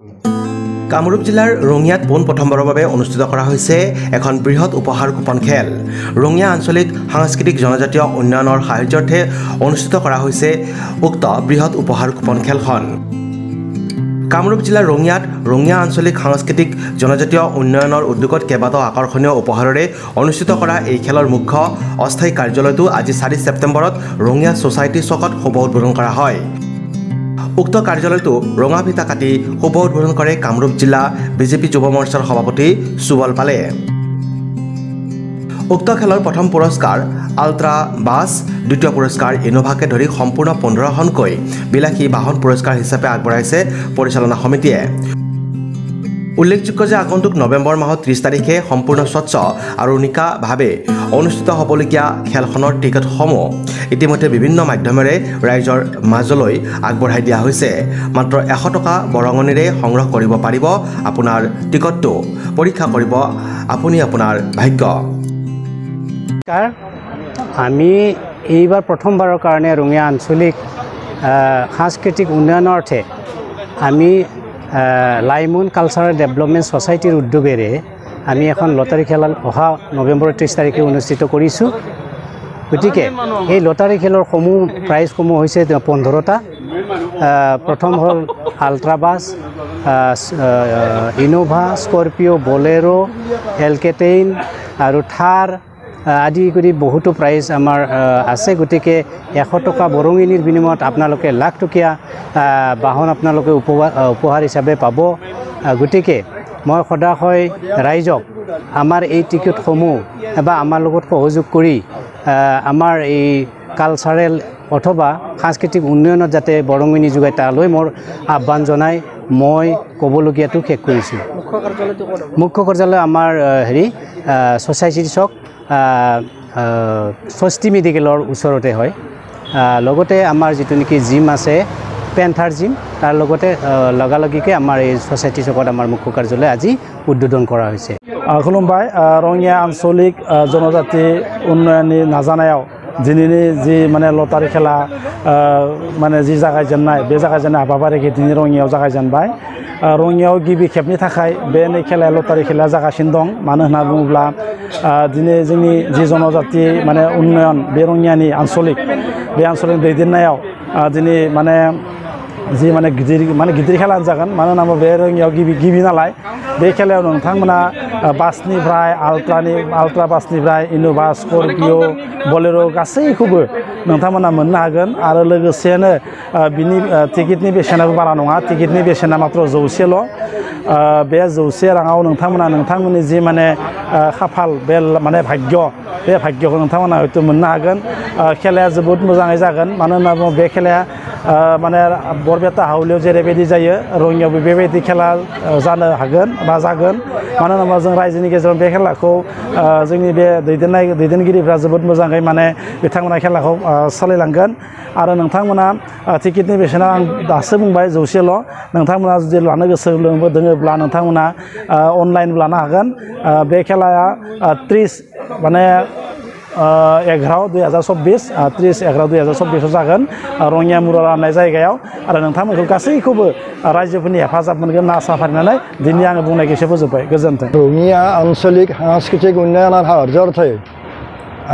কামৰূপ জিলাৰ ৰঙিয়াত পোনপ্ৰথমবাৰৰ বাবে অনুষ্ঠিত কৰা হৈছে এখন বৃহৎ উপহাৰ কুপন খেল। ৰঙিয়া আঞ্চলিক সাংস্কৃতিক জনজাতীয় উন্নয়নৰ সাহায্যাৰ্থে অনুষ্ঠিত কৰা হৈছে উক্ত বৃহৎ উপহাৰ কুপন খেলখন। কামৰূপ জিলাৰ ৰঙিয়াত ৰঙিয়া আঞ্চলিক সাংস্কৃতিক জনজাতীয় উন্নয়নৰ উদ্যোগত কেইবাটাও আকৰ্ষণীয় উপহাৰেৰে অনুষ্ঠিত কৰা এই খেলৰ মুখ্য অস্থায়ী কাৰ্যালয়টো আজি 4 ছেপ্টেম্বৰত ৰঙিয়া ছ'চাইটি চকত শুভ উদ্বোধন কৰা হয়। উক্ত কাৰ্যালয়টো ৰঙা ফিতা কাটি শুভ উদ্বোধন কৰে কামৰূপ জিলা বিজেপি যুৱ মৰ্চাৰ সভাপতি সুবল পালে। উক্ত খেলৰ প্ৰথম পুৰস্কাৰ আল্ট্ৰা বাছ, দ্বিতীয় পুৰস্কাৰ ইনোভাকে ধৰি সম্পূৰ্ণ 15খনকৈ বিলাসী বাহন পুৰস্কাৰ হিচাপে আগবঢ়াইছে পৰিচালনা সমিতিয়ে। উল্লেখযোগ্য যে আগন্তুক নৱেম্বৰ মাহৰ 30 তাৰিখে সম্পূৰ্ণ স্বচ্ছ আৰু নিকাভাৱে অনুষ্ঠিত হ'বলগীয়া খেলখনৰ টিকেটসমূহ ইতিমধ্যে বিভিন্ন মাধ্যমেৰে ৰাইজৰ মাজলৈ আগবঢ়াই দিয়া হৈছে। মাত্ৰ 100 টকা বৰঙণিৰে সংগ্ৰহ কৰিব পাৰিব আপোনাৰ টিকটটো। পৰীক্ষা কৰিব আপুনি আপোনাৰ ভাগ্য। আমি এইবাৰ প্ৰথমবাৰৰ কাৰণে ৰঙিয়া আঞ্চলিক সাংস্কৃতিক উন্নয়নৰ অৰ্থে আমি লাইমুন কালচাৰেল ডেভেলপমেণ্ট ছ'চাইটিৰ উদ্যোগেৰে আমি এখন লটাৰী খেল অহা নৱেম্বৰ 30 তাৰিখে অনুষ্ঠিত কৰিছোঁ। গতিকে এই লটাৰী খেলৰ প্ৰাইজসমূহ হৈছে 15টা। প্ৰথম হ'ল ultra bus, Innova, Scorpio', Bolero, এলকেটেইন আৰু থাৰ আদি কৰি বহুতো প্ৰাইজ আমাৰ আছে। গতিকে 100 টকা বৰঙণিৰ বিনিময়ত আপোনালোকে লাখ টকীয়া বাহন আপোনালোকে উপহাৰ হিচাপে পাব। গতিকে মই সদায় ৰাইজক আমাৰ এই টিকেটসমূহ বা আমাৰ লগত সহযোগ কৰি আমাৰ এই কালচাৰেল অথবা সাংস্কৃতিক উন্নয়নত যাতে বৰঙণি যোগায় তালৈ মোৰ আহ্বান জনাই মই ক'বলগীয়াটো শেষ কৰিছোঁ। মুখ্য কাৰ্যালয় আমাৰ ছ'চাইটি চক স্বস্তি মেডিকেলৰ ওচৰতে হয়। লগতে আমাৰ যিটো নেকি জিম আছে পেন্থাৰ জিম, তাৰ লগতে লগালগিকৈ আমাৰ এই ছ'চাইটি চকত আমাৰ মুখ্য কাৰ্যালয় আজি উদ্বোধন কৰা হৈছে। खुलुमबाय। रङिया आन्चलिक जनजाति उन्नयननि नाजानायाव दिनैनि जि माने लटारि खेला माने जि जागायजेननाय बे जागायजेननाय हाबाफारिखौ दिनै रङियायाव जागायजेनबाय। रङियायाव गिबि खेबनि थाखाय बे खेलाया लटारि खेलाया जागासिनो दं। मानो होनना बुङोब्ला दिनै जोंनि जि जनजाति माने उन्नयन बे रङियानि आन्चलिक बे आन्चलिक दैदेननायाव दिनै माने जि माने गिदिर खेला जागोन। मानो होनना बुङोब्ला बे रङियायाव गिबि नालाय बे खेलायाव नोंथांमोना बासनिफ्राय आल्ट्रा बासनिफ्राय इनोभा, स्करपिअ', बलेर' गासैखौबो नोंथांमोना मोननो हागोन। आरो लोगोसेनो बिनि टिकेटनि बेसेनाबो बारा नङा। टिकेटनि बेसेना मात्र 100ल'। बे 100 राङाव नोंथांमोना नोंथांमोननि जि माने खाफाल बे माने भाग्य बे भाग्यखौ नोंथांमोना हयथ' मोननो हागोन। खेलाया जोबोद मोजाङै जागोन। मानो होनना बुङोब्ला बे खेलाया माने बरपेटा हावलियाव जेरैबायदि जायो रङियायावबो बेबायदि खेला जानो हागोन बा जागोन। मानो होनोबा जों रायजोनि गेजेराव बे खेलाखौ जोंनि बे दैदेनगिरिफ्रा जोबोद मोजाङै माने बिथांमोना खेलाखौ सालायलांगोन। आरो नोंथांमोना टिकेटनि बेसेना आं दासो बुंबाय 100ल'। नोंथांमोना जुदि लानो गोसो दङोब्ला नोंथांमोना अनलाइनबो लानो हागोन। बे खेलाया 30 माने 11/2024 30/11/2024 जागोन रङिया मुरा लानाय जायगायाव। आरो नोंथांमोनखौ गासैखौबो रायजोफोरनि हेफाजाब मोनगोन होनना आसा फारिनानै दिनै आङो बुंनायखौ एसे फोजोबबाय। गोजोन्थों। रङिया आঞ্চলিক সাংস্কৃতিক উন্নয়নৰ সাহায্যাৰ্থে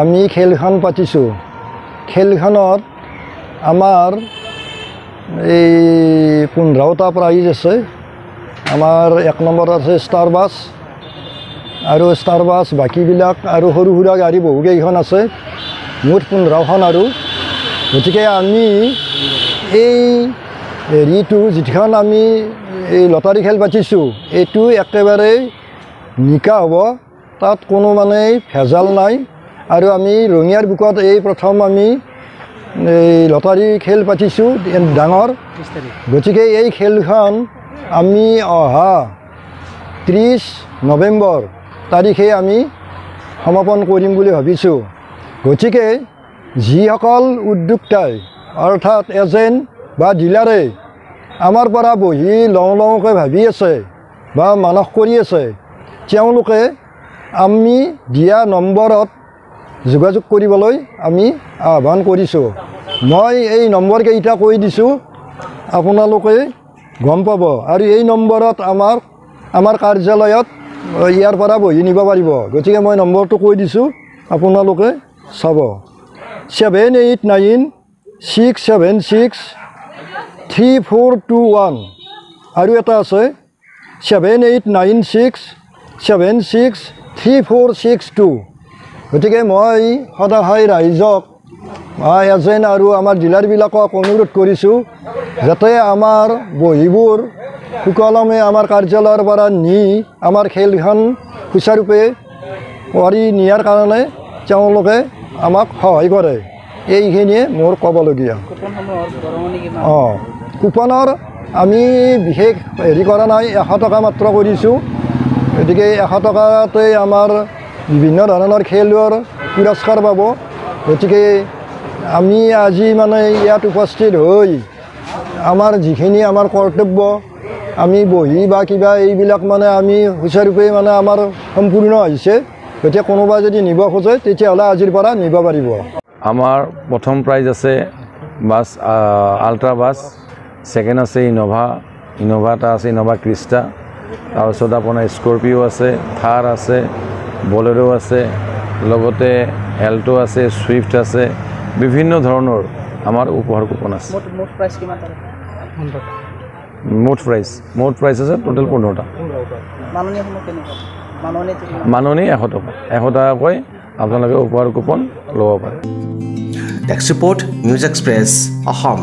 আমি খেলখন পাতিছোঁ। খেলখনত আমাৰ এই 15টা প্ৰাইজ আছে। আমাৰ 1 নম্বৰত আছে ষ্টাৰ বাছ আৰু ষ্টাৰ বাছ বাকীবিলাক আৰু সৰু সুৰা গাড়ী বহুকেইখন আছে, মুঠ 15খন। আৰু গতিকে আমি এই যিখন আমি এই লটাৰী খেল পাতিছোঁ এইটো একেবাৰে নিকা হ'ব, তাত কোনো মানে ভেজাল নাই। আৰু আমি ৰঙিয়াৰ বুকত এই প্ৰথম আমি এই লটাৰী খেল পাতিছোঁ ডাঙৰ। গতিকে এই খেলখন আমি অহা 30 নৱেম্বৰ তাৰিখে আমি সমাপন কৰিম বুলি ভাবিছোঁ। গতিকে যিসকল উদ্যোক্তাই অৰ্থাৎ এজেণ্ট বা ডিলাৰে আমাৰ পৰা বহি লওঁকৈ ভাবি আছে বা মানস কৰি আছে তেওঁলোকে আমি দিয়া নম্বৰত যোগাযোগ কৰিবলৈ আমি আহ্বান কৰিছোঁ। মই এই নম্বৰকেইটা কৈ দিছোঁ, আপোনালোকে গম পাব আৰু এই নম্বৰত আমাৰ কাৰ্যালয়ত ইয়াৰ পৰা বহি নিব পাৰিব গতিকে মই নম্বৰটো কৈ দিছোঁ আপোনালোকে চাব 789-676-3421 আৰু এটা আছে 7896-76-3462 গতিকে মই সদায় ৰাইজক এজেণ্ট আৰু আমাৰ ডিলাৰবিলাকক অনুৰোধ কৰিছোঁ যাতে আমাৰ বহীবোৰ সুকলমে আমাৰ কাৰ্যালয়ৰ পৰা নি আমাৰ খেলখন সুচাৰুৰূপে কৰি নিয়াৰ কাৰণে তেওঁলোকে আমাক সহায় কৰে এইখিনিয়ে মোৰ ক'বলগীয়া কুপনৰ আমি বিশেষ হেৰি কৰা নাই 100 টকা মাত্ৰ কৰিছোঁ গতিকে 100 টকাতে আমাৰ বিভিন্ন ধৰণৰ খেলৰ পুৰস্কাৰ পাব গতিকে আমি আজি মানে ইয়াত উপস্থিত হৈ আমাৰ যিখিনি আমাৰ কৰ্তব্য আমি বহি বা কিবা এইবিলাক মানে আমি সুচাৰুৰূপে মানে আমাৰ সম্পূৰ্ণ হৈছে গতিকে কোনোবা যদি নিব খোজে তেতিয়াহ'লে আজিৰ পৰা নিব পাৰিব আমাৰ প্ৰথম প্ৰাইজ আছে বাছ আল্ট্ৰা বাছ ছেকেণ্ড আছে ইনোভা এটা আছে ইনোভা ক্ৰিষ্টা তাৰপিছত আপোনাৰ স্কৰপিঅ' আছে থাৰ আছে বলেৰো আছে লগতে এল্টো আছে ছুইফ্ট আছে বিভিন্ন ধৰণৰ আমাৰ উপহাৰ কুপন আছে মুঠ প্ৰাইচ আছে টোটেল 15টা মাননি 100 টকা 100 টকাকৈ আপোনালোকে উপহাৰ কুপন ল'ব পাৰে desk report news express Assam